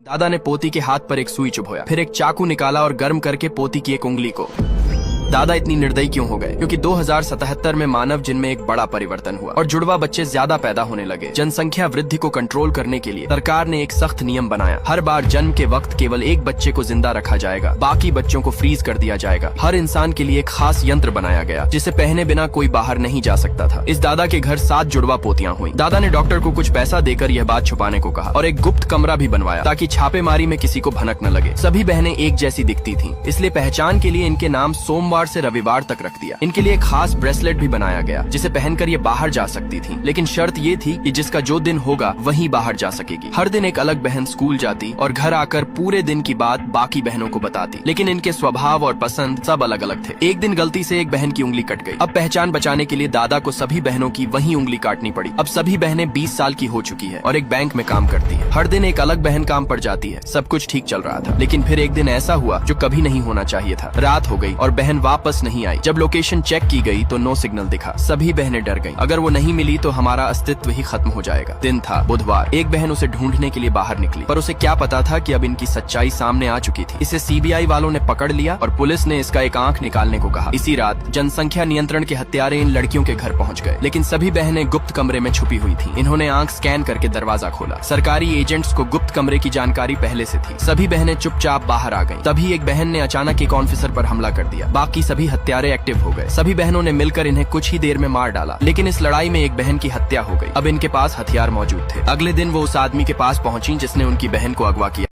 दादा ने पोती के हाथ पर एक सुई चुभोया, फिर एक चाकू निकाला और गर्म करके पोती की एक उंगली को। दादा इतनी निर्दयी क्यों हो गए? क्योंकि 2077 में मानव जिन में एक बड़ा परिवर्तन हुआ और जुड़वा बच्चे ज्यादा पैदा होने लगे। जनसंख्या वृद्धि को कंट्रोल करने के लिए सरकार ने एक सख्त नियम बनाया। हर बार जन्म के वक्त केवल एक बच्चे को जिंदा रखा जाएगा, बाकी बच्चों को फ्रीज कर दिया जाएगा। हर इंसान के लिए एक खास यंत्र बनाया गया जिसे पहने बिना कोई बाहर नहीं जा सकता था। इस दादा के घर 7 जुड़वा पोतियां हुई। दादा ने डॉक्टर को कुछ पैसा देकर यह बात छुपाने को कहा और एक गुप्त कमरा भी बनवाया ताकि छापेमारी में किसी को भनक न लगे। सभी बहनें एक जैसी दिखती थीं, इसलिए पहचान के लिए इनके नाम सोमवार से रविवार तक रख दिया। इनके लिए एक खास ब्रेसलेट भी बनाया गया जिसे पहनकर ये बाहर जा सकती थी, लेकिन शर्त ये थी कि जिसका जो दिन होगा वही बाहर जा सकेगी। हर दिन एक अलग बहन स्कूल जाती और घर आकर पूरे दिन की बात बाकी बहनों को बताती, लेकिन इनके स्वभाव और पसंद सब अलग अलग थे। एक दिन गलती से एक बहन की उंगली कट गई। अब पहचान बचाने के लिए दादा को सभी बहनों की वही उंगली काटनी पड़ी। अब सभी बहनें 20 साल की हो चुकी है और एक बैंक में काम करती है। हर दिन एक अलग बहन काम पर जाती है। सब कुछ ठीक चल रहा था, लेकिन फिर एक दिन ऐसा हुआ जो कभी नहीं होना चाहिए था। रात हो गई और बहन वापस नहीं आई। जब लोकेशन चेक की गई तो नो सिग्नल दिखा। सभी बहनें डर गईं। अगर वो नहीं मिली तो हमारा अस्तित्व ही खत्म हो जाएगा। दिन था बुधवार। एक बहन उसे ढूंढने के लिए बाहर निकली, पर उसे क्या पता था कि अब इनकी सच्चाई सामने आ चुकी थी। इसे सीबीआई वालों ने पकड़ लिया और पुलिस ने इसका एक आंख निकालने को कहा। इसी रात जनसंख्या नियंत्रण के हत्यारे इन लड़कियों के घर पहुंच गए, लेकिन सभी बहनें गुप्त कमरे में छुपी हुई थी। इन्होंने आंख स्कैन करके दरवाजा खोला। सरकारी एजेंट्स को गुप्त कमरे की जानकारी पहले से थी। सभी बहनें चुपचाप बाहर आ गईं। तभी एक बहन ने अचानक एक ऑफिसर पर हमला कर दिया। बाकी सभी हत्यारे एक्टिव हो गए। सभी बहनों ने मिलकर इन्हें कुछ ही देर में मार डाला, लेकिन इस लड़ाई में एक बहन की हत्या हो गई। अब इनके पास हथियार मौजूद थे। अगले दिन वो उस आदमी के पास पहुंची जिसने उनकी बहन को अगवा किया।